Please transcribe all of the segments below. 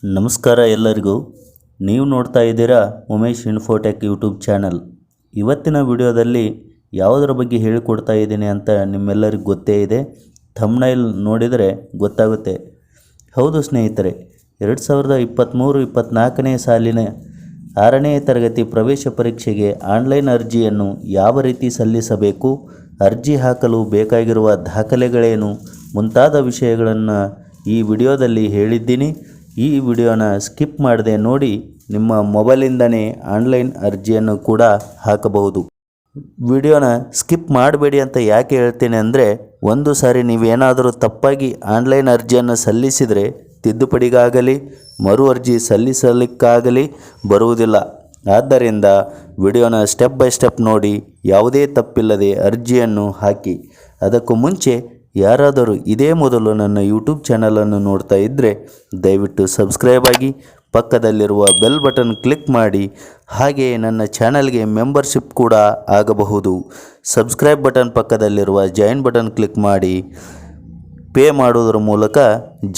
ನಮಸ್ಕಾರ ಎಲ್ಲರಿಗೂ. ನೀವು ನೋಡ್ತಾ ಇದ್ದೀರಾ ಉಮೇಶ್ ಇನ್ಫೋಟೆಕ್ ಯೂಟ್ಯೂಬ್ ಚಾನಲ್. ಇವತ್ತಿನ ವಿಡಿಯೋದಲ್ಲಿ ಯಾವುದರ ಬಗ್ಗೆ ಹೇಳಿಕೊಡ್ತಾ ಇದ್ದೀನಿ ಅಂತ ನಿಮ್ಮೆಲ್ಲರಿಗೂ ಗೊತ್ತೇ ಇದೆ. ಥಂಬ್ನೈಲ್ ನೋಡಿದರೆ ಗೊತ್ತಾಗುತ್ತೆ. ಹೌದು ಸ್ನೇಹಿತರೆ, 2023-24ನೇ ಸಾಲಿನ 6ನೇ ತರಗತಿ ಪ್ರವೇಶ ಪರೀಕ್ಷೆಗೆ ಆನ್ಲೈನ್ ಅರ್ಜಿಯನ್ನು ಯಾವ ರೀತಿ ಸಲ್ಲಿಸಬೇಕು, ಅರ್ಜಿ ಹಾಕಲು ಬೇಕಾಗಿರುವ ದಾಖಲೆಗಳೇನು ಮುಂತಾದ ವಿಷಯಗಳನ್ನು ಈ ವಿಡಿಯೋದಲ್ಲಿ ಹೇಳಿದ್ದೀನಿ. ಈ ವಿಡಿಯೋನ ಸ್ಕಿಪ್ ಮಾಡದೆ ನೋಡಿ, ನಿಮ್ಮ ಮೊಬೈಲಿಂದನೇ ಆನ್ಲೈನ್ ಅರ್ಜಿಯನ್ನು ಕೂಡ ಹಾಕಬಹುದು. ವಿಡಿಯೋನ ಸ್ಕಿಪ್ ಮಾಡಬೇಡಿ ಅಂತ ಯಾಕೆ ಹೇಳ್ತೇನೆ ಅಂದರೆ, ಒಂದು ಸಾರಿ ನೀವೇನಾದರೂ ತಪ್ಪಾಗಿ ಆನ್ಲೈನ್ ಅರ್ಜಿಯನ್ನು ಸಲ್ಲಿಸಿದರೆ ತಿದ್ದುಪಡಿಗಾಗಲಿ ಮರು ಅರ್ಜಿ ಸಲ್ಲಿಸಲಿಕ್ಕಾಗಲಿ ಬರುವುದಿಲ್ಲ. ಆದ್ದರಿಂದ ವಿಡಿಯೋನ ಸ್ಟೆಪ್ ಬೈ ಸ್ಟೆಪ್ ನೋಡಿ, ಯಾವುದೇ ತಪ್ಪಿಲ್ಲದೆ ಅರ್ಜಿಯನ್ನು ಹಾಕಿ. ಅದಕ್ಕೂ ಮುಂಚೆ ಯಾರಾದರೂ ಇದೇ ಮೊದಲು ನನ್ನ ಯೂಟ್ಯೂಬ್ ಚಾನಲನ್ನು ನೋಡ್ತಾ ಇದ್ದರೆ ದಯವಿಟ್ಟು ಸಬ್ಸ್ಕ್ರೈಬ್ ಆಗಿ, ಪಕ್ಕದಲ್ಲಿರುವ ಬೆಲ್ ಬಟನ್ ಕ್ಲಿಕ್ ಮಾಡಿ. ಹಾಗೆಯೇ ನನ್ನ ಚಾನಲ್ಗೆ ಮೆಂಬರ್ಶಿಪ್ ಕೂಡ ಆಗಬಹುದು. ಸಬ್ಸ್ಕ್ರೈಬ್ ಬಟನ್ ಪಕ್ಕದಲ್ಲಿರುವ ಜಾಯಿನ್ ಬಟನ್ ಕ್ಲಿಕ್ ಮಾಡಿ ಪೇ ಮಾಡೋದ್ರ ಮೂಲಕ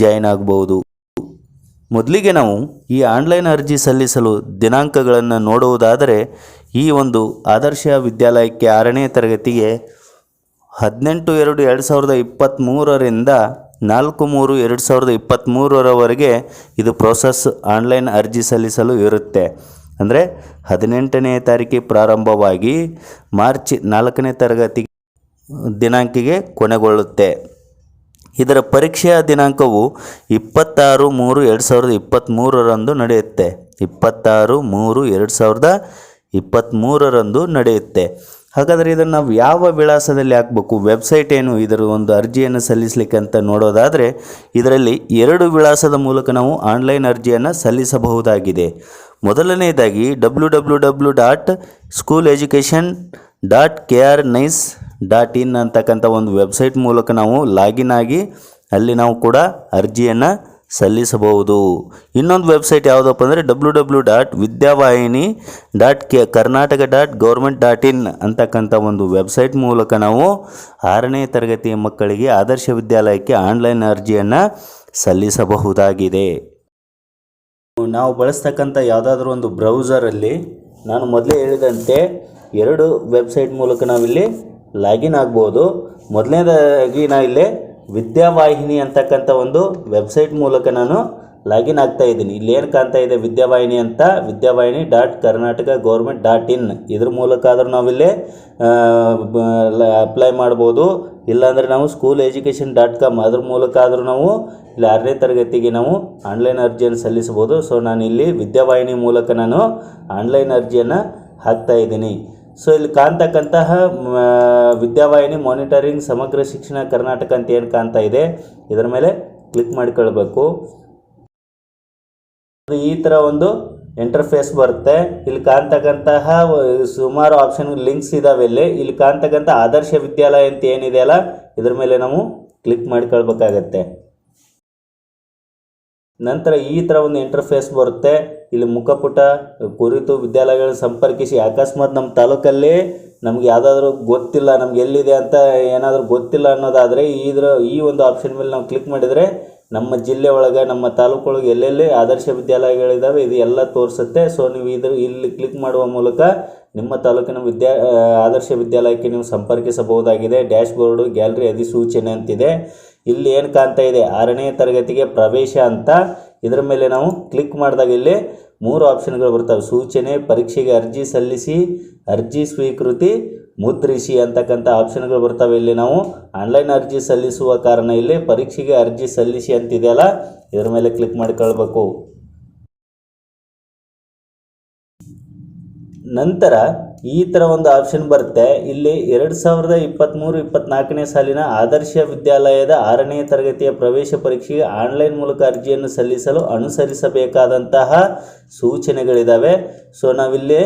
ಜಾಯಿನ್ ಆಗಬಹುದು. ಮೊದಲಿಗೆ ನಾವು ಈ ಆನ್ಲೈನ್ ಅರ್ಜಿ ಸಲ್ಲಿಸಲು ದಿನಾಂಕಗಳನ್ನು ನೋಡುವುದಾದರೆ, ಈ ಒಂದು ಆದರ್ಶ ವಿದ್ಯಾಲಯಕ್ಕೆ 6ನೇ ತರಗತಿಗೆ 18/2/2023ರಿಂದ 4/3/2023ರವರೆಗೆ ಇದು ಪ್ರೋಸೆಸ್ ಆನ್ಲೈನ್ ಅರ್ಜಿ ಸಲ್ಲಿಸಲು ಇರುತ್ತೆ. ಅಂದರೆ 18ನೇ ತಾರೀಕಿಗೆ ಪ್ರಾರಂಭವಾಗಿ ಮಾರ್ಚ್ 4ನೇ ತರಗತಿ ದಿನಾಂಕಿಗೆ ಕೊನೆಗೊಳ್ಳುತ್ತೆ. ಇದರ ಪರೀಕ್ಷೆಯ ದಿನಾಂಕವು 26/3/2023ರಂದು ನಡೆಯುತ್ತೆ. 26/3/2023ರಂದು ನಡೆಯುತ್ತೆ. ಹಾಗಾದರೆ ಇದನ್ನು ನಾವು ಯಾವ ವಿಳಾಸದಲ್ಲಿ ಹಾಕಬೇಕು, ವೆಬ್ಸೈಟ್ ಏನು ಇದರ ಒಂದು ಅರ್ಜಿಯನ್ನು ಸಲ್ಲಿಸಲಿಕ್ಕೆ ಅಂತ ನೋಡೋದಾದರೆ, ಇದರಲ್ಲಿ 2 ವಿಳಾಸದ ಮೂಲಕ ನಾವು ಆನ್ಲೈನ್ ಅರ್ಜಿಯನ್ನು ಸಲ್ಲಿಸಬಹುದಾಗಿದೆ. ಮೊದಲನೇದಾಗಿ www.schooleducation.krnice.in ಅಂತಕ್ಕಂಥ ಒಂದು ವೆಬ್ಸೈಟ್ ಮೂಲಕ ನಾವು ಲಾಗಿನ್ ಆಗಿ ಅಲ್ಲಿ ನಾವು ಕೂಡ ಅರ್ಜಿಯನ್ನು ಸಲ್ಲಿಸಬಹುದು. ಇನ್ನೊಂದು ವೆಬ್ಸೈಟ್ ಯಾವುದಪ್ಪ ಅಂದರೆ www.vidyavahini.karnataka.government.in ಅಂತಕ್ಕಂಥ ಒಂದು ವೆಬ್ಸೈಟ್ ಮೂಲಕ ನಾವು 6ನೇ ತರಗತಿಯ ಮಕ್ಕಳಿಗೆ ಆದರ್ಶ ವಿದ್ಯಾಲಯಕ್ಕೆ ಆನ್ಲೈನ್ ಅರ್ಜಿಯನ್ನು ಸಲ್ಲಿಸಬಹುದಾಗಿದೆ. ನಾವು ಬಳಸ್ತಕ್ಕಂಥ ಯಾವುದಾದ್ರೂ ಒಂದು ಬ್ರೌಸರಲ್ಲಿ ನಾನು ಮೊದಲೇ ಹೇಳಿದಂತೆ 2 ವೆಬ್ಸೈಟ್ ಮೂಲಕ ನಾವಿಲ್ಲಿ ಲಾಗಿನ್ ಆಗ್ಬೋದು. ಮೊದಲನೇದಾಗಿ ನಾವಿಲ್ಲಿ ವಿದ್ಯಾವಾಹಿನಿ ಅಂತಕ್ಕಂಥ ಒಂದು ವೆಬ್ಸೈಟ್ ಮೂಲಕ ನಾನು ಲಾಗಿನ್ ಆಗ್ತಾ ಇದ್ದೀನಿ. ಇಲ್ಲಿ ಏನು ಕಾಣ್ತಾ ಇದೆ ವಿದ್ಯಾವಾಹಿನಿ ಅಂತ, vidyavahini.karnataka.government.in ಇದ್ರ ಮೂಲಕ ಆದರೂ ನಾವಿಲ್ಲಿ ಅಪ್ಲೈ ಮಾಡ್ಬೋದು. ಇಲ್ಲಾಂದರೆ ನಾವು schooleducation.com ಅದ್ರ ಮೂಲಕ ಆದರೂ ನಾವು ಇಲ್ಲಿ 6ನೇ ತರಗತಿಗೆ ನಾವು ಆನ್ಲೈನ್ ಅರ್ಜಿಯನ್ನು ಸಲ್ಲಿಸ್ಬೋದು. ಸೊ ನಾನು ಇಲ್ಲಿ ವಿದ್ಯಾವಾಹಿನಿ ಮೂಲಕ ನಾನು ಆನ್ಲೈನ್ ಅರ್ಜಿಯನ್ನು ಹಾಕ್ತಾ ಇದ್ದೀನಿ. ಸೊ ಇಲ್ಲಿ ಕಾಣ್ತಕ್ಕಂತಹ ವಿದ್ಯಾವಾಹಿನಿ ಮಾನಿಟರಿಂಗ್ ಸಮಗ್ರ ಶಿಕ್ಷಣ ಕರ್ನಾಟಕ ಅಂತ ಏನು ಕಾಣ್ತಾ ಇದೆ, ಇದರ ಮೇಲೆ ಕ್ಲಿಕ್ ಮಾಡಿಕೊಳ್ಬೇಕು. ಈ ಥರ ಒಂದು ಇಂಟರ್ಫೇಸ್ ಬರುತ್ತೆ. ಇಲ್ಲಿ ಕಾಣ್ತಕ್ಕಂತಹ ಸುಮಾರು ಆಪ್ಷನ್ ಲಿಂಕ್ಸ್ ಇದಾವೆ. ಇಲ್ಲಿ ಕಾಣ್ತಕ್ಕಂಥ ಆದರ್ಶ ವಿದ್ಯಾಲಯ ಅಂತ ಏನಿದೆಯಲ್ಲ, ಇದ್ರ ಮೇಲೆ ನಾವು ಕ್ಲಿಕ್ ಮಾಡಿಕೊಳ್ಬೇಕಾಗತ್ತೆ. ನಂತರ ಈ ಥರ ಒಂದು ಇಂಟರ್ಫೇಸ್ ಬರುತ್ತೆ. ಇಲ್ಲಿ ಮುಖಪುಟ ಕುರಿತು ವಿದ್ಯಾಲಯಗಳನ್ನು ಸಂಪರ್ಕಿಸಿ. ಅಕಸ್ಮಾತ್ ನಮ್ಮ ತಾಲೂಕಲ್ಲಿ ನಮ್ಗೆ ಯಾವುದಾದ್ರೂ ಗೊತ್ತಿಲ್ಲ, ನಮ್ಗೆ ಎಲ್ಲಿದೆ ಅಂತ ಏನಾದರೂ ಗೊತ್ತಿಲ್ಲ ಅನ್ನೋದಾದರೆ ಈ ಒಂದು ಆಪ್ಷನ್ ಮೇಲೆ ನಾವು ಕ್ಲಿಕ್ ಮಾಡಿದರೆ ನಮ್ಮ ಜಿಲ್ಲೆ ಒಳಗೆ, ನಮ್ಮ ತಾಲೂಕು ಒಳಗೆ ಎಲ್ಲೆಲ್ಲಿ ಆದರ್ಶ ವಿದ್ಯಾಲಯಗಳಿದ್ದಾವೆ ಇದು ಎಲ್ಲ ತೋರಿಸುತ್ತೆ. ಸೊ ನೀವು ಇಲ್ಲಿ ಕ್ಲಿಕ್ ಮಾಡುವ ಮೂಲಕ ನಿಮ್ಮ ತಾಲೂಕಿನ ಆದರ್ಶ ವಿದ್ಯಾಲಯಕ್ಕೆ ನೀವು ಸಂಪರ್ಕಿಸಬಹುದಾಗಿದೆ. ಡ್ಯಾಶ್ ಬೋರ್ಡು, ಗ್ಯಾಲರಿ, ಅಧಿಸೂಚನೆ ಅಂತಿದೆ. ಇಲ್ಲಿ ಏನು ಕಾಣ್ತಾ ಇದೆ 6ನೇ ತರಗತಿಗೆ ಪ್ರವೇಶ ಅಂತ, ಇದರ ಮೇಲೆ ನಾವು ಕ್ಲಿಕ್ ಮಾಡಿದಾಗ ಇಲ್ಲಿ 3 ಆಪ್ಷನ್ಗಳು ಬರ್ತವೆ. ಸೂಚನೆ, ಪರೀಕ್ಷೆಗೆ ಅರ್ಜಿ ಸಲ್ಲಿಸಿ, ಅರ್ಜಿ ಸ್ವೀಕೃತಿ, ಮುದ್ರಿಸಿ ಅಂತಕ್ಕಂಥ ಆಪ್ಷನ್ಗಳು ಬರ್ತವೆ. ಇಲ್ಲಿ ನಾವು ಆನ್ಲೈನ್ ಅರ್ಜಿ ಸಲ್ಲಿಸುವ ಕಾರಣ ಇಲ್ಲಿ ಪರೀಕ್ಷೆಗೆ ಅರ್ಜಿ ಸಲ್ಲಿಸಿ ಅಂತಿದೆಯಲ್ಲ, ಇದರ ಮೇಲೆ ಕ್ಲಿಕ್ ಮಾಡಿಕೊಳ್ಬೇಕು. ನಂತರ ಈ ಥರ ಒಂದು ಆಪ್ಷನ್ ಬರುತ್ತೆ. ಇಲ್ಲಿ 2023-24ನೇ ಸಾಲಿನ ಆದರ್ಶ ವಿದ್ಯಾಲಯದ 6ನೇ ತರಗತಿಯ ಪ್ರವೇಶ ಪರೀಕ್ಷೆಗೆ ಆನ್ಲೈನ್ ಮೂಲಕ ಅರ್ಜಿಯನ್ನು ಸಲ್ಲಿಸಲು ಅನುಸರಿಸಬೇಕಾದಂತಹ ಸೂಚನೆಗಳಿದ್ದಾವೆ. ಸೊ ನಾವಿಲ್ಲಿ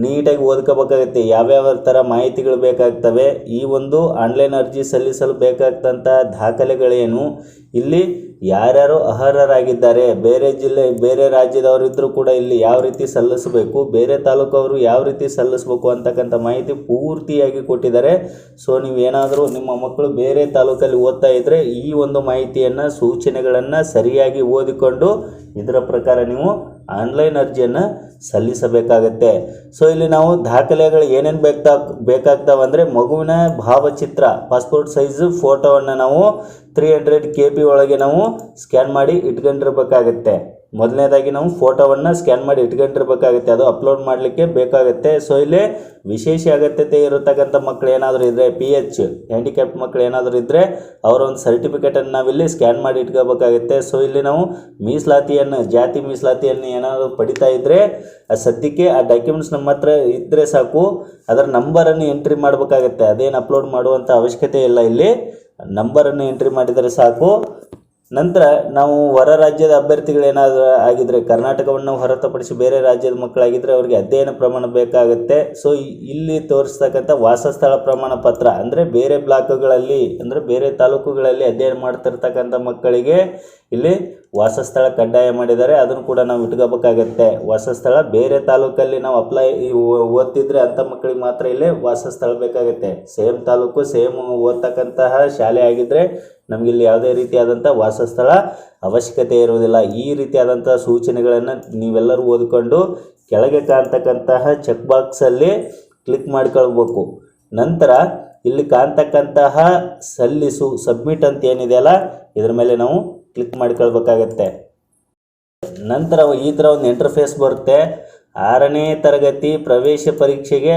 ನೀಟಾಗಿ ಓದ್ಕೋಬೇಕಾಗುತ್ತೆ. ಯಾವ್ಯಾವ ಥರ ಮಾಹಿತಿಗಳು ಬೇಕಾಗ್ತವೆ, ಈ ಒಂದು ಆನ್ಲೈನ್ ಅರ್ಜಿ ಸಲ್ಲಿಸಲು ಬೇಕಾಗ್ತಂಥ ದಾಖಲೆಗಳೇನು, ಇಲ್ಲಿ ಯಾರ್ಯಾರು ಅರ್ಹರಾಗಿದ್ದಾರೆ, ಬೇರೆ ಜಿಲ್ಲೆ ಬೇರೆ ರಾಜ್ಯದವರಿದ್ದರೂ ಕೂಡ ಇಲ್ಲಿ ಯಾವ ರೀತಿ ಸಲ್ಲಿಸಬೇಕು, ಬೇರೆ ತಾಲೂಕವರು ಯಾವ ರೀತಿ ಸಲ್ಲಿಸಬೇಕು ಮಾಡಬೇಕು ಅಂತಕ್ಕಂಥ ಮಾಹಿತಿ ಪೂರ್ತಿಯಾಗಿ ಕೊಟ್ಟಿದ್ದಾರೆ. ಸೊ ನೀವೇನಾದರೂ ನಿಮ್ಮ ಮಕ್ಕಳು ಬೇರೆ ತಾಲೂಕಲ್ಲಿ ಓದ್ತಾ ಇದ್ದರೆ ಈ ಒಂದು ಮಾಹಿತಿಯನ್ನು ಸೂಚನೆಗಳನ್ನು ಸರಿಯಾಗಿ ಓದಿಕೊಂಡು ಇದರ ಪ್ರಕಾರ ನೀವು ಆನ್ಲೈನ್ ಅರ್ಜಿಯನ್ನು ಸಲ್ಲಿಸಬೇಕಾಗತ್ತೆ. ಸೊ ಇಲ್ಲಿ ನಾವು ದಾಖಲೆಗಳು ಏನೇನು ಬೇಕಾಗ್ತಾವಂದರೆ ಮಗುವಿನ ಭಾವಚಿತ್ರ, ಪಾಸ್ಪೋರ್ಟ್ ಸೈಜ್ ಫೋಟೋವನ್ನು ನಾವು 300 KB ಒಳಗೆ ನಾವು ಸ್ಕ್ಯಾನ್ ಮಾಡಿ ಇಟ್ಕೊಂಡಿರ್ಬೇಕಾಗತ್ತೆ. ಮೊದಲನೇದಾಗಿ ನಾವು ಫೋಟೋವನ್ನು ಸ್ಕ್ಯಾನ್ ಮಾಡಿ ಇಟ್ಕೊಂಡಿರ್ಬೇಕಾಗುತ್ತೆ, ಅದು ಅಪ್ಲೋಡ್ ಮಾಡಲಿಕ್ಕೆ ಬೇಕಾಗುತ್ತೆ. ಸೊ ಇಲ್ಲಿ ವಿಶೇಷ ಅಗತ್ಯತೆ ಇರತಕ್ಕಂಥ ಮಕ್ಕಳು ಏನಾದರೂ ಇದ್ದರೆ, PH ಹ್ಯಾಂಡಿಕ್ಯಾಪ್ ಮಕ್ಕಳು ಏನಾದರೂ ಇದ್ದರೆ ಅವರ ಒಂದು ಸರ್ಟಿಫಿಕೇಟನ್ನು ನಾವಿಲ್ಲಿ ಸ್ಕ್ಯಾನ್ ಮಾಡಿ ಇಟ್ಕೋಬೇಕಾಗುತ್ತೆ. ಸೊ ಇಲ್ಲಿ ನಾವು ಮೀಸಲಾತಿಯನ್ನು, ಜಾತಿ ಮೀಸಲಾತಿಯನ್ನು ಏನಾದರೂ ಪಡಿತಾ ಇದ್ದರೆ ಸದ್ಯಕ್ಕೆ ಆ ಡಾಕ್ಯುಮೆಂಟ್ಸ್ ನಮ್ಮ ಹತ್ರ ಇದ್ದರೆ ಸಾಕು, ಅದರ ನಂಬರನ್ನು ಎಂಟ್ರಿ ಮಾಡಬೇಕಾಗತ್ತೆ. ಅದೇನು ಅಪ್ಲೋಡ್ ಮಾಡುವಂಥ ಅವಶ್ಯಕತೆ ಇಲ್ಲ, ಇಲ್ಲಿ ನಂಬರನ್ನು ಎಂಟ್ರಿ ಮಾಡಿದರೆ ಸಾಕು. ನಂತರ ನಾವು ಹೊರ ರಾಜ್ಯದ ಅಭ್ಯರ್ಥಿಗಳೇನಾದರೂ ಆಗಿದ್ದರೆ, ಕರ್ನಾಟಕವನ್ನು ಹೊರತುಪಡಿಸಿ ಬೇರೆ ರಾಜ್ಯದ ಮಕ್ಕಳಾಗಿದ್ದರೆ ಅವರಿಗೆ ಅಧ್ಯಯನ ಪ್ರಮಾಣ ಬೇಕಾಗುತ್ತೆ. ಸೊ ಇಲ್ಲಿ ತೋರಿಸ್ತಕ್ಕಂಥ ವಾಸಸ್ಥಳ ಪ್ರಮಾಣ ಪತ್ರ, ಅಂದರೆ ಬೇರೆ ಬ್ಲಾಕ್ಗಳಲ್ಲಿ, ಅಂದರೆ ಬೇರೆ ತಾಲೂಕುಗಳಲ್ಲಿ ಅಧ್ಯಯನ ಮಾಡ್ತಿರ್ತಕ್ಕಂಥ ಮಕ್ಕಳಿಗೆ ಇಲ್ಲಿ ವಾಸಸ್ಥಳ ಕಡ್ಡಾಯ ಮಾಡಿದ್ದಾರೆ, ಅದನ್ನು ಕೂಡ ನಾವು ಇಟ್ಕೋಬೇಕಾಗತ್ತೆ. ವಾಸಸ್ಥಳ ಬೇರೆ ತಾಲೂಕಲ್ಲಿ ನಾವು ಓದ್ತಿದ್ರೆ ಅಂಥ ಮಕ್ಕಳಿಗೆ ಮಾತ್ರ ಇಲ್ಲಿ ವಾಸಸ್ಥಳ ಬೇಕಾಗುತ್ತೆ. ಸೇಮ್ ತಾಲೂಕು, ಸೇಮ್ ಓದ್ತಕ್ಕಂತಹ ಶಾಲೆ ಆಗಿದ್ದರೆ ನಮಗಿಲ್ಲಿ ಯಾವುದೇ ರೀತಿಯಾದಂಥ ವಾಸಸ್ಥಳ ಅವಶ್ಯಕತೆ ಇರುವುದಿಲ್ಲ. ಈ ರೀತಿಯಾದಂಥ ಸೂಚನೆಗಳನ್ನು ನೀವೆಲ್ಲರೂ ಓದಿಕೊಂಡು ಕೆಳಗೆ ಕಾಣ್ತಕ್ಕಂತಹ ಚೆಕ್ ಬಾಕ್ಸಲ್ಲಿ ಕ್ಲಿಕ್ ಮಾಡ್ಕೊಳ್ಬೇಕು. ನಂತರ ಇಲ್ಲಿ ಕಾಣ್ತಕ್ಕಂತಹ ಸಲ್ಲಿಸು, ಸಬ್ಮಿಟ್ ಅಂತ ಏನಿದೆಯಲ್ಲ ಇದ್ರ ಮೇಲೆ ನಾವು ಕ್ಲಿಕ್ ಮಾಡ್ಕೊಳ್ಬೇಕಾಗತ್ತೆ. ನಂತರ ಈ ಥರ ಒಂದು ಇಂಟರ್ಫೇಸ್ ಬರುತ್ತೆ. 6ನೇ ತರಗತಿ ಪ್ರವೇಶ ಪರೀಕ್ಷೆಗೆ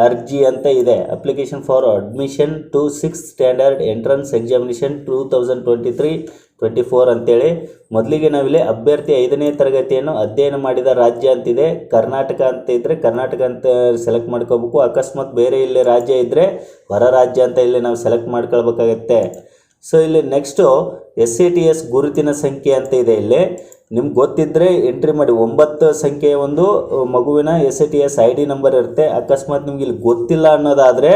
ಅರ್ಜಿ ಅಂತ ಇದೆ. Application for admission to 6th standard entrance examination 2023-24 ಅಂತೇಳಿ. ಮೊದಲಿಗೆ ನಾವಿಲ್ಲಿ ಅಭ್ಯರ್ಥಿ 5ನೇ ತರಗತಿಯನ್ನು ಅಧ್ಯಯನ ಮಾಡಿದ ರಾಜ್ಯ ಅಂತಿದೆ. ಕರ್ನಾಟಕ ಅಂತ ಇದ್ದರೆ ಕರ್ನಾಟಕ ಅಂತ ಸೆಲೆಕ್ಟ್ ಮಾಡ್ಕೋಬೇಕು. ಅಕಸ್ಮಾತ್ ಬೇರೆ ಇಲ್ಲಿ ರಾಜ್ಯ ಇದ್ದರೆ ಹೊರ ರಾಜ್ಯ ಅಂತ ಇಲ್ಲಿ ನಾವು ಸೆಲೆಕ್ಟ್ ಮಾಡ್ಕೊಳ್ಬೇಕಾಗತ್ತೆ. ಸೊ ಇಲ್ಲಿ ನೆಕ್ಸ್ಟು SATS ಗುರುತಿನ ಸಂಖ್ಯೆ ಅಂತ ಇದೆ. ಇಲ್ಲಿ ನಿಮ್ಗೆ ಗೊತ್ತಿದ್ದರೆ ಎಂಟ್ರಿ ಮಾಡಿ. 9 ಸಂಖ್ಯೆಯ ಒಂದು ಮಗುವಿನ SATS ID ನಂಬರ್ ಇರುತ್ತೆ. ಅಕಸ್ಮಾತ್ ನಿಮ್ಗೆ ಇಲ್ಲಿ ಗೊತ್ತಿಲ್ಲ ಅನ್ನೋದಾದರೆ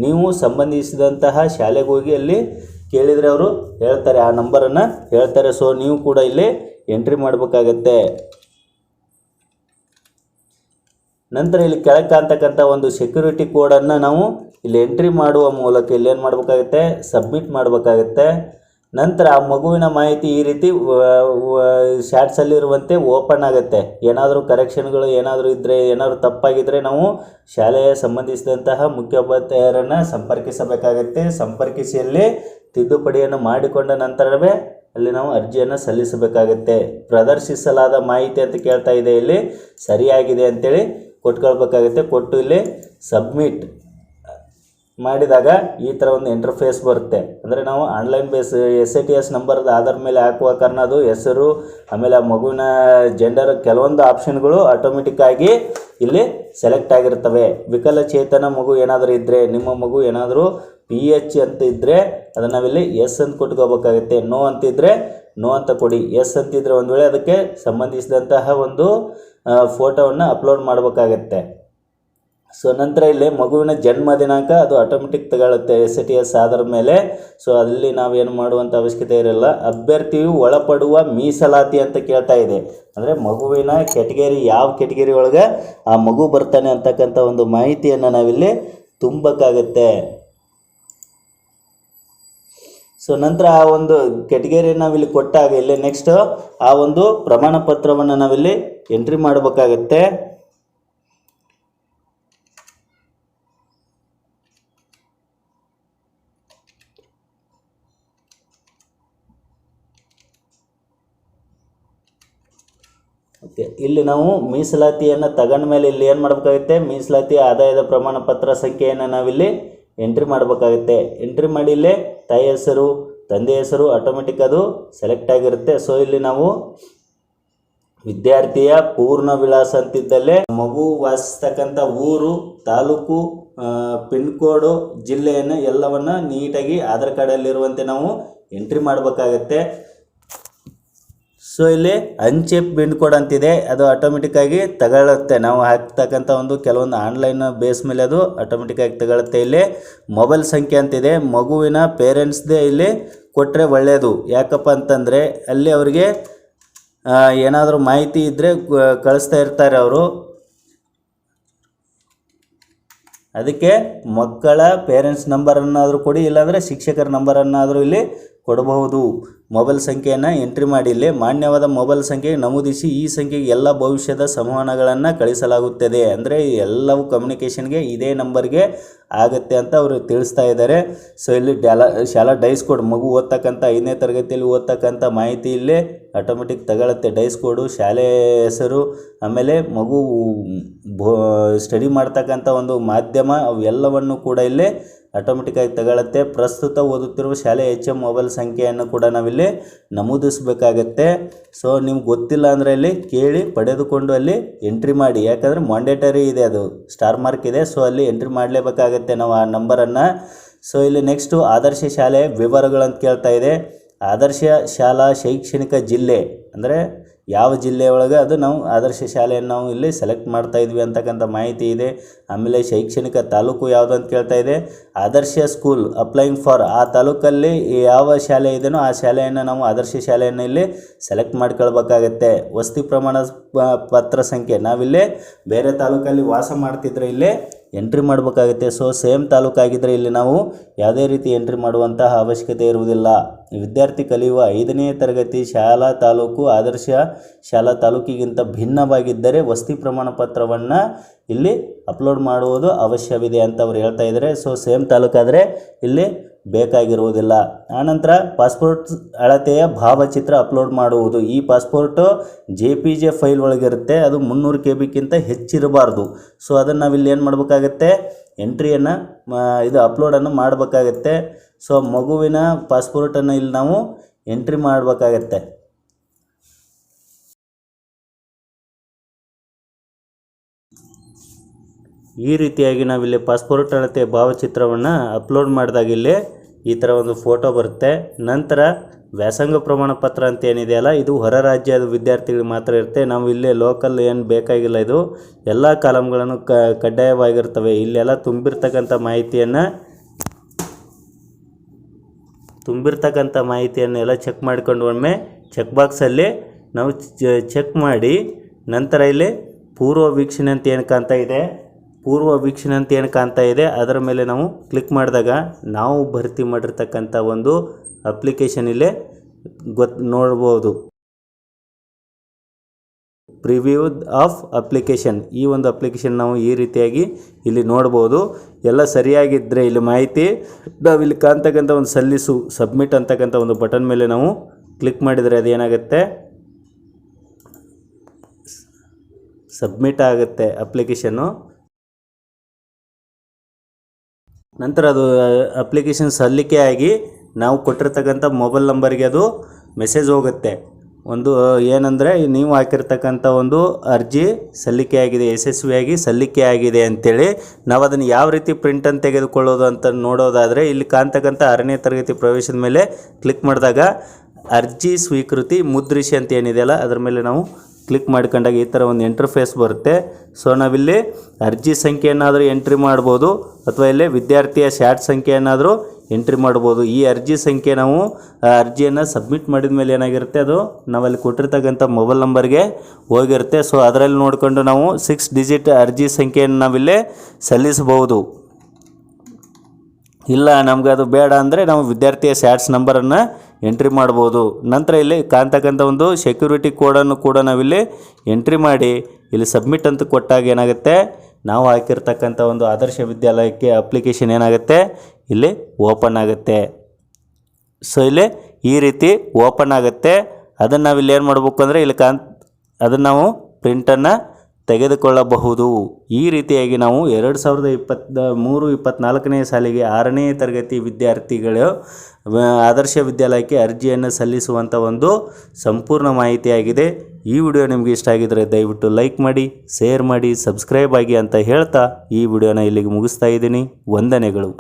ನೀವು ಸಂಬಂಧಿಸಿದಂತಹ ಶಾಲೆಗೆ ಹೋಗಿ ಅಲ್ಲಿ ಕೇಳಿದರೆ ಅವರು ಹೇಳ್ತಾರೆ, ಆ ನಂಬರನ್ನು ಹೇಳ್ತಾರೆ. ಸೊ ನೀವು ಕೂಡ ಇಲ್ಲಿ ಎಂಟ್ರಿ ಮಾಡಬೇಕಾಗತ್ತೆ. ನಂತರ ಇಲ್ಲಿ ಕೆಳಗೆ ಕಾಣ್ತಕ್ಕಂಥ ಒಂದು ಸೆಕ್ಯೂರಿಟಿ ಕೋಡನ್ನು ನಾವು ಇಲ್ಲಿ ಎಂಟ್ರಿ ಮಾಡುವ ಮೂಲಕ ಇಲ್ಲಿ ಏನು ಮಾಡಬೇಕಾಗುತ್ತೆ, ಸಬ್ಮಿಟ್ ಮಾಡಬೇಕಾಗತ್ತೆ. ನಂತರ ಆ ಮಗುವಿನ ಮಾಹಿತಿ ಈ ರೀತಿ ಶಾರ್ಟ್ಸಲ್ಲಿರುವಂತೆ ಓಪನ್ ಆಗುತ್ತೆ. ಏನಾದರೂ ಕರೆಕ್ಷನ್ಗಳು ಏನಾದರೂ ಇದ್ದರೆ, ಏನಾದರೂ ತಪ್ಪಾಗಿದ್ದರೆ ನಾವು ಶಾಲೆಯ ಸಂಬಂಧಿಸಿದಂತಹ ಮುಖ್ಯೋಪಾಧ್ಯಾಯರನ್ನು ಸಂಪರ್ಕಿಸಬೇಕಾಗತ್ತೆ. ಸಂಪರ್ಕಿಸಿ ಅಲ್ಲಿ ತಿದ್ದುಪಡಿಯನ್ನು ಮಾಡಿಕೊಂಡ ನಂತರವೇ ಅಲ್ಲಿ ನಾವು ಅರ್ಜಿಯನ್ನು ಸಲ್ಲಿಸಬೇಕಾಗತ್ತೆ. ಪ್ರದರ್ಶಿಸಲಾದ ಮಾಹಿತಿ ಅಂತ ಕೇಳ್ತಾ ಇದೆ, ಇಲ್ಲಿ ಸರಿಯಾಗಿದೆ ಅಂತೇಳಿ ಕೊಟ್ಕೊಳ್ಬೇಕಾಗತ್ತೆ. ಕೊಟ್ಟು ಇಲ್ಲಿ ಸಬ್ಮಿಟ್ ಮಾಡಿದಾಗ ಈ ಥರ ಒಂದು ಇಂಟರ್ಫೇಸ್ ಬರುತ್ತೆ. ಅಂದರೆ ನಾವು ಆನ್ಲೈನ್ ಬೇಸ್ SATS ನಂಬರ್ದು ಆಧಾರ ಮೇಲೆ ಹಾಕುವ ಕಾರಣ ಅದು ಹೆಸರು, ಆಮೇಲೆ ಆ ಮಗುವಿನ ಜೆಂಡರ್, ಕೆಲವೊಂದು ಆಪ್ಷನ್ಗಳು ಆಟೋಮೆಟಿಕ್ಕಾಗಿ ಇಲ್ಲಿ ಸೆಲೆಕ್ಟ್ ಆಗಿರ್ತವೆ. ವಿಕಲಚೇತನ ಮಗು ಏನಾದರೂ ಇದ್ದರೆ, ನಿಮ್ಮ ಮಗು ಏನಾದರೂ PH ಅಂತ ಇದ್ದರೆ ಅದನ್ನು ನಾವಿಲ್ಲಿ ಎಸ್ ಅಂತ ಕೊಟ್ಕೋಬೇಕಾಗುತ್ತೆ. ನೋ ಅಂತಿದ್ದರೆ ನೋ ಅಂತ ಕೊಡಿ. ಎಸ್ ಅಂತಿದ್ರೆ ಒಂದು ವೇಳೆ ಅದಕ್ಕೆ ಸಂಬಂಧಿಸಿದಂತಹ ಒಂದು ಫೋಟೋವನ್ನು ಅಪ್ಲೋಡ್ ಮಾಡಬೇಕಾಗತ್ತೆ. ಸೊ ನಂತರ ಇಲ್ಲಿ ಮಗುವಿನ ಜನ್ಮ ದಿನಾಂಕ ಅದು ಆಟೋಮೆಟಿಕ್ ತಗೊಳ್ಳುತ್ತೆ SATS ಆಧಾರ ಮೇಲೆ. ಸೊ ಅಲ್ಲಿ ನಾವೇನು ಮಾಡುವಂಥ ಅವಶ್ಯಕತೆ ಇರಲ್ಲ. ಅಭ್ಯರ್ಥಿಯು ಒಳಪಡುವ ಮೀಸಲಾತಿ ಅಂತ ಕೇಳ್ತಾ ಇದೆ. ಅಂದರೆ ಮಗುವಿನ ಕೆಟಗರಿ, ಯಾವ ಕೆಟಗರಿ ಒಳಗೆ ಆ ಮಗು ಬರ್ತಾನೆ ಅಂತಕ್ಕಂಥ ಒಂದು ಮಾಹಿತಿಯನ್ನು ನಾವಿಲ್ಲಿ ತುಂಬಬೇಕಾಗತ್ತೆ. ಸೊ ನಂತರ ಆ ಒಂದು ಕೆಟಗರಿ ನಾವಿಲ್ಲಿ ಕೊಟ್ಟಾಗ ಇಲ್ಲಿ ನೆಕ್ಸ್ಟ್ ಆ ಒಂದು ಪ್ರಮಾಣ ಪತ್ರವನ್ನು ನಾವಿಲ್ಲಿ ಎಂಟ್ರಿ ಮಾಡಬೇಕಾಗತ್ತೆ. ಓಕೆ, ಇಲ್ಲಿ ನಾವು ಮೀಸಲಾತಿಯನ್ನು ತಗೊಂಡ ಮೇಲೆ ಇಲ್ಲಿ ಏನು ಮಾಡಬೇಕಾಗುತ್ತೆ, ಮೀಸಲಾತಿ ಆದಾಯದ ಪ್ರಮಾಣ ಪತ್ರ ಸಂಖ್ಯೆಯನ್ನು ನಾವಿಲ್ಲಿ ಎಂಟ್ರಿ ಮಾಡಬೇಕಾಗುತ್ತೆ. ಎಂಟ್ರಿ ಮಾಡಿ ಇಲ್ಲಿ ತಾಯಿ ಹೆಸರು, ತಂದೆ ಹೆಸರು ಆಟೋಮೆಟಿಕ್ ಅದು ಸೆಲೆಕ್ಟ್ ಆಗಿರುತ್ತೆ. ಸೊ ಇಲ್ಲಿ ನಾವು ವಿದ್ಯಾರ್ಥಿಯ ಪೂರ್ಣ ವಿಳಾಸ ಅಂತಿದ್ದಲ್ಲೇ ಮಗು ವಾಸಿಸ್ತಕ್ಕಂಥ ಊರು, ತಾಲೂಕು, ಪಿನ್ ಕೋಡು, ಜಿಲ್ಲೆಯನ್ನು ಎಲ್ಲವನ್ನು ನೀಟಾಗಿ ಆಧಾರ್ ಕಾರ್ಡಲ್ಲಿರುವಂತೆ ನಾವು ಎಂಟ್ರಿ ಮಾಡಬೇಕಾಗತ್ತೆ. ಸೊ ಇಲ್ಲಿ ಅಂಚೆ ಪಿನ್ ಕೋಡ್ ಅಂತಿದೆ, ಅದು ಆಟೋಮೆಟಿಕ್ಕಾಗಿ ತಗೊಳ್ಳುತ್ತೆ. ನಾವು ಹಾಕ್ತಕ್ಕಂಥ ಒಂದು ಕೆಲವೊಂದು ಆನ್ಲೈನ್ ಬೇಸ್ ಮೇಲೆ ಅದು ಆಟೋಮೆಟಿಕ್ಕಾಗಿ ತಗೊಳುತ್ತೆ. ಇಲ್ಲಿ ಮೊಬೈಲ್ ಸಂಖ್ಯೆ ಅಂತಿದೆ, ಮಗುವಿನ ಪೇರೆಂಟ್ಸ್ದೇ ಇಲ್ಲಿ ಕೊಟ್ಟರೆ ಒಳ್ಳೆಯದು. ಯಾಕಪ್ಪ ಅಂತಂದರೆ ಅಲ್ಲಿ ಅವರಿಗೆ ಏನಾದರೂ ಮಾಹಿತಿ ಇದ್ದರೆ ಕಳಿಸ್ತಾ ಇರ್ತಾರೆ ಅವರು. ಅದಕ್ಕೆ ಮಕ್ಕಳ ಪೇರೆಂಟ್ಸ್ ನಂಬರನ್ನಾದರೂ ಕೊಡಿ, ಇಲ್ಲಾಂದರೆ ಶಿಕ್ಷಕರ ನಂಬರನ್ನಾದರೂ ಇಲ್ಲಿ ಕೊಡಬಹುದು. ಮೊಬೈಲ್ ಸಂಖ್ಯೆಯನ್ನು ಎಂಟ್ರಿ ಮಾಡಿ ಇಲ್ಲಿ ಮಾನ್ಯವಾದ ಮೊಬೈಲ್ ಸಂಖ್ಯೆಗೆ ನಮೂದಿಸಿ ಈ ಸಂಖ್ಯೆಗೆ ಎಲ್ಲ ಭವಿಷ್ಯದ ಸಂವಹನಗಳನ್ನು ಕಳಿಸಲಾಗುತ್ತದೆ. ಅಂದರೆ ಎಲ್ಲವೂ ಕಮ್ಯುನಿಕೇಷನ್ಗೆ ಇದೇ ನಂಬರ್ಗೆ ಆಗುತ್ತೆ ಅಂತ ಅವರು ತಿಳಿಸ್ತಾ ಇದ್ದಾರೆ. ಸೊ ಇಲ್ಲಿ ಶಾಲಾ ಡೈಸ್ ಕೋಡ್, ಮಗು ಓದ್ತಕ್ಕಂಥ 5ನೇ ತರಗತಿಯಲ್ಲಿ ಓದ್ತಕ್ಕಂಥ ಮಾಹಿತಿ ಇಲ್ಲಿ ಆಟೋಮೆಟಿಕ್ ತಗೊಳುತ್ತೆ. ಡೈಸ್ ಕೋಡು, ಶಾಲೆ ಹೆಸರು, ಆಮೇಲೆ ಮಗು ಸ್ಟಡಿ ಮಾಡ್ತಕ್ಕಂಥ ಒಂದು ಮಾಧ್ಯಮ, ಅವೆಲ್ಲವನ್ನು ಕೂಡ ಇಲ್ಲಿ ಆಟೋಮೆಟಿಕ್ಕಾಗಿ ತಗೊಳುತ್ತೆ. ಪ್ರಸ್ತುತ ಓದುತ್ತಿರುವ ಶಾಲೆ HM ಮೊಬೈಲ್ ಸಂಖ್ಯೆಯನ್ನು ಕೂಡ ನಾವಿಲ್ಲಿ ನಮೂದಿಸಬೇಕಾಗತ್ತೆ. ಸೊ ನಿಮ್ಗೆ ಗೊತ್ತಿಲ್ಲ ಅಂದರೆ ಇಲ್ಲಿ ಕೇಳಿ ಪಡೆದುಕೊಂಡು ಅಲ್ಲಿ ಎಂಟ್ರಿ ಮಾಡಿ, ಯಾಕಂದರೆ ಮ್ಯಾಂಡೇಟರಿ ಇದೆ, ಅದು ಸ್ಟಾರ್ ಮಾರ್ಕ್ ಇದೆ. ಸೊ ಅಲ್ಲಿ ಎಂಟ್ರಿ ಮಾಡಲೇಬೇಕಾಗತ್ತೆ ನಾವು ಆ ನಂಬರನ್ನು. ಸೊ ಇಲ್ಲಿ ನೆಕ್ಸ್ಟು ಆದರ್ಶ ಶಾಲೆ ವಿವರಗಳಂತ ಕೇಳ್ತಾ ಇದೆ. ಆದರ್ಶ ಶಾಲಾ ಶೈಕ್ಷಣಿಕ ಜಿಲ್ಲೆ ಅಂದರೆ ಯಾವ ಜಿಲ್ಲೆ ಒಳಗೆ ಅದು ನಾವು ಆದರ್ಶ ಶಾಲೆಯನ್ನು ನಾವು ಇಲ್ಲಿ ಸೆಲೆಕ್ಟ್ ಮಾಡ್ತಾ ಇದ್ವಿ ಅಂತಕ್ಕಂಥ ಮಾಹಿತಿ ಇದೆ. ಆಮೇಲೆ ಶೈಕ್ಷಣಿಕ ತಾಲೂಕು ಯಾವುದು ಅಂತ ಕೇಳ್ತಾ ಇದೆ. ಆದರ್ಶ ಸ್ಕೂಲ್ ಅಪ್ಲೈಯಿಂಗ್ ಫಾರ್, ಆ ತಾಲೂಕಲ್ಲಿ ಯಾವ ಶಾಲೆ ಇದೆಯೋ ಆ ಶಾಲೆಯನ್ನು ನಾವು ಆದರ್ಶ ಶಾಲೆಯನ್ನು ಇಲ್ಲಿ ಸೆಲೆಕ್ಟ್ ಮಾಡ್ಕೊಳ್ಬೇಕಾಗತ್ತೆ. ವಸತಿ ಪ್ರಮಾಣ ಪತ್ರ ಸಂಖ್ಯೆ, ನಾವಿಲ್ಲಿ ಬೇರೆ ತಾಲೂಕಲ್ಲಿ ವಾಸ ಮಾಡ್ತಿದ್ರೆ ಇಲ್ಲಿ ಎಂಟ್ರಿ ಮಾಡಬೇಕಾಗುತ್ತೆ. ಸೊ ಸೇಮ್ ತಾಲೂಕಾಗಿದ್ದರೆ ಇಲ್ಲಿ ನಾವು ಯಾವುದೇ ರೀತಿ ಎಂಟ್ರಿ ಮಾಡುವಂತಹ ಅವಶ್ಯಕತೆ ಇರುವುದಿಲ್ಲ. ವಿದ್ಯಾರ್ಥಿ ಕಲಿಯುವ 5ನೇ ತರಗತಿ ಶಾಲಾ ತಾಲೂಕು ಆದರ್ಶ ಶಾಲಾ ತಾಲೂಕಿಗಿಂತ ಭಿನ್ನವಾಗಿದ್ದರೆ ವಸತಿ ಪ್ರಮಾಣ ಪತ್ರವನ್ನು ಇಲ್ಲಿ ಅಪ್ಲೋಡ್ ಮಾಡುವುದು ಅವಶ್ಯವಿದೆ ಅಂತ ಅವ್ರು ಹೇಳ್ತಾ ಇದ್ದಾರೆ. ಸೊ ಸೇಮ್ ತಾಲೂಕಾದರೆ ಇಲ್ಲಿ ಬೇಕಾಗಿರುವುದಿಲ್ಲ. ಆನಂತರ ಪಾಸ್ಪೋರ್ಟ್ ಅಳತೆಯ ಭಾವಚಿತ್ರ ಅಪ್ಲೋಡ್ ಮಾಡುವುದು. ಈ ಪಾಸ್ಪೋರ್ಟು JPG ಫೈಲ್ ಒಳಗಿರುತ್ತೆ, ಅದು 300 KB ಹೆಚ್ಚಿರಬಾರ್ದು. ಸೊ ಅದನ್ನು ನಾವಿಲ್ಲಿ ಏನು ಮಾಡಬೇಕಾಗತ್ತೆ, ಎಂಟ್ರಿಯನ್ನು ಇದು ಅಪ್ಲೋಡನ್ನು ಮಾಡಬೇಕಾಗತ್ತೆ. ಸೊ ಮಗುವಿನ ಪಾಸ್ಪೋರ್ಟನ್ನು ಇಲ್ಲಿ ನಾವು ಎಂಟ್ರಿ ಮಾಡಬೇಕಾಗತ್ತೆ. ಈ ರೀತಿಯಾಗಿ ನಾವಿಲ್ಲಿ ಪಾಸ್ಪೋರ್ಟ್ ಅಳತೆ ಭಾವಚಿತ್ರವನ್ನು ಅಪ್ಲೋಡ್ ಮಾಡಿದಾಗ ಇಲ್ಲಿ ಈ ಥರ ಒಂದು ಫೋಟೋ ಬರುತ್ತೆ. ನಂತರ ವ್ಯಾಸಂಗ ಪ್ರಮಾಣ ಪತ್ರ ಅಂತ ಏನಿದೆಯಲ್ಲ, ಇದು ಹೊರ ರಾಜ್ಯದ ವಿದ್ಯಾರ್ಥಿಗಳಿಗೆ ಮಾತ್ರ ಇರುತ್ತೆ. ನಾವು ಇಲ್ಲೇ ಲೋಕಲ್ ಏನು ಬೇಕಾಗಿಲ್ಲ, ಇದು ಎಲ್ಲ ಕಾಲಮ್ಗಳನ್ನು ಕಡ್ಡಾಯವಾಗಿರ್ತವೆ. ಇಲ್ಲೆಲ್ಲ ತುಂಬಿರ್ತಕ್ಕಂಥ ಮಾಹಿತಿಯನ್ನು ಎಲ್ಲ ಚೆಕ್ ಮಾಡಿಕೊಂಡು ಒಮ್ಮೆ ಚೆಕ್ ಬಾಕ್ಸಲ್ಲಿ ನಾವು ಚೆಕ್ ಮಾಡಿ, ನಂತರ ಇಲ್ಲಿ ಪೂರ್ವ ವೀಕ್ಷಣೆ ಅಂತ ಏನು ಕಾಣ್ತಾ ಇದೆ ಅದರ ಮೇಲೆ ನಾವು ಕ್ಲಿಕ್ ಮಾಡಿದಾಗ ನಾವು ಭರ್ತಿ ಮಾಡಿರ್ತಕ್ಕಂಥ ಒಂದು ಅಪ್ಲಿಕೇಶನ್ ಇಲ್ಲೇ ನೋಡ್ಬೋದು. ಪ್ರಿವ್ಯೂ ಆಫ್ ಅಪ್ಲಿಕೇಶನ್, ಈ ಒಂದು ಅಪ್ಲಿಕೇಶನ್ ನಾವು ಈ ರೀತಿಯಾಗಿ ಇಲ್ಲಿ ನೋಡ್ಬೋದು. ಎಲ್ಲ ಸರಿಯಾಗಿದ್ದರೆ ಇಲ್ಲಿ ಮಾಹಿತಿ ನಾವಿಲ್ಲಿ ಕಾಣ್ತಕ್ಕಂಥ ಒಂದು ಸಲ್ಲಿಸು ಸಬ್ಮಿಟ್ ಅಂತಕ್ಕಂಥ ಒಂದು ಬಟನ್ ಮೇಲೆ ನಾವು ಕ್ಲಿಕ್ ಮಾಡಿದರೆ ಅದೇನಾಗುತ್ತೆ, ಸಬ್ಮಿಟ್ ಆಗುತ್ತೆ ಅಪ್ಲಿಕೇಶನ್ನು. ನಂತರ ಅದು ಅಪ್ಲಿಕೇಶನ್ ಸಲ್ಲಿಕೆ ಆಗಿ ನಾವು ಕೊಟ್ಟಿರ್ತಕ್ಕಂಥ ಮೊಬೈಲ್ ನಂಬರ್ಗೆ ಅದು ಮೆಸೇಜ್ ಹೋಗುತ್ತೆ. ಒಂದು ಏನಂದರೆ ನೀವು ಹಾಕಿರ್ತಕ್ಕಂಥ ಒಂದು ಅರ್ಜಿ ಸಲ್ಲಿಕೆಯಾಗಿದೆ, ಯಶಸ್ವಿಯಾಗಿ ಸಲ್ಲಿಕೆಯಾಗಿದೆ ಅಂತೇಳಿ. ನಾವು ಅದನ್ನು ಯಾವ ರೀತಿ ಪ್ರಿಂಟನ್ನು ತೆಗೆದುಕೊಳ್ಳೋದು ಅಂತ ನೋಡೋದಾದರೆ ಇಲ್ಲಿ ಕಾಣ್ತಕ್ಕಂಥ 6ನೇ ತರಗತಿ ಪ್ರವೇಶದ ಮೇಲೆ ಕ್ಲಿಕ್ ಮಾಡಿದಾಗ ಅರ್ಜಿ ಸ್ವೀಕೃತಿ ಮುದ್ರಿಸಿ ಅಂತ ಏನಿದೆಯಲ್ಲ ಅದರ ಮೇಲೆ ನಾವು ಕ್ಲಿಕ್ ಮಾಡ್ಕೊಂಡಾಗ ಈ ಥರ ಒಂದು ಇಂಟರ್ಫೇಸ್ ಬರುತ್ತೆ. ಸೊ ನಾವಿಲ್ಲಿ ಅರ್ಜಿ ಸಂಖ್ಯೆಯನ್ನಾದರೂ ಎಂಟ್ರಿ ಮಾಡ್ಬೋದು, ಅಥವಾ ಇಲ್ಲಿ ವಿದ್ಯಾರ್ಥಿಯ ಶಾಟ್ ಸಂಖ್ಯೆಯನ್ನಾದರೂ ಎಂಟ್ರಿ ಮಾಡ್ಬೋದು. ಈ ಅರ್ಜಿ ಸಂಖ್ಯೆ ನಾವು ಅರ್ಜಿಯನ್ನು ಸಬ್ಮಿಟ್ ಮಾಡಿದ ಮೇಲೆ ಏನಾಗಿರುತ್ತೆ, ಅದು ನಾವಲ್ಲಿ ಕೊಟ್ಟಿರ್ತಕ್ಕಂಥ ಮೊಬೈಲ್ ನಂಬರ್ಗೆ ಹೋಗಿರುತ್ತೆ. ಸೊ ಅದರಲ್ಲಿ ನೋಡಿಕೊಂಡು ನಾವು 6 ಡಿಜಿಟ್ ಅರ್ಜಿ ಸಂಖ್ಯೆಯನ್ನು ನಾವಿಲ್ಲಿ ಸಲ್ಲಿಸಬಹುದು. ಇಲ್ಲ ನಮ್ಗೆ ಅದು ಬೇಡ ಅಂದರೆ ನಾವು ವಿದ್ಯಾರ್ಥಿಯ ಸ್ಯಾಟ್ಸ್ ನಂಬರನ್ನು ಎಂಟ್ರಿ ಮಾಡ್ಬೋದು. ನಂತರ ಇಲ್ಲಿ ಕಾಣ್ತಕ್ಕಂಥ ಒಂದು ಸೆಕ್ಯೂರಿಟಿ ಕೋಡನ್ನು ಕೂಡ ನಾವಿಲ್ಲಿ ಎಂಟ್ರಿ ಮಾಡಿ ಇಲ್ಲಿ ಸಬ್ಮಿಟ್ ಅಂತ ಕೊಟ್ಟಾಗ ಏನಾಗುತ್ತೆ, ನಾವು ಹಾಕಿರ್ತಕ್ಕಂಥ ಒಂದು ಆದರ್ಶ ವಿದ್ಯಾಲಯಕ್ಕೆ ಅಪ್ಲಿಕೇಶನ್ ಏನಾಗುತ್ತೆ ಇಲ್ಲಿ ಓಪನ್ ಆಗುತ್ತೆ. ಸೊ ಇಲ್ಲಿ ಈ ರೀತಿ ಓಪನ್ ಆಗುತ್ತೆ. ಅದನ್ನು ನಾವಿಲ್ಲಿ ಏನು ಮಾಡಬೇಕು ಅಂದರೆ ಇಲ್ಲಿ ಅದನ್ನು ನಾವು ಪ್ರಿಂಟನ್ನು ತೆಗೆದುಕೊಳ್ಳಬಹುದು. ಈ ರೀತಿಯಾಗಿ ನಾವು 2023-24ನೇ ಸಾಲಿಗೆ 6ನೇ ತರಗತಿ ವಿದ್ಯಾರ್ಥಿಗಳು ಆದರ್ಶ ವಿದ್ಯಾಲಯಕ್ಕೆ ಅರ್ಜಿಯನ್ನು ಸಲ್ಲಿಸುವಂಥ ಒಂದು ಸಂಪೂರ್ಣ ಮಾಹಿತಿಯಾಗಿದೆ. ಈ ವಿಡಿಯೋ ನಿಮಗೆ ಇಷ್ಟ ಆಗಿದ್ದರೆ ದಯವಿಟ್ಟು ಲೈಕ್ ಮಾಡಿ, ಶೇರ್ ಮಾಡಿ, ಸಬ್ಸ್ಕ್ರೈಬ್ ಆಗಿ ಅಂತ ಹೇಳ್ತಾ ಈ ವಿಡಿಯೋನ ಇಲ್ಲಿಗೆ ಮುಗಿಸ್ತಾ ಇದ್ದೀನಿ. ವಂದನೆಗಳು.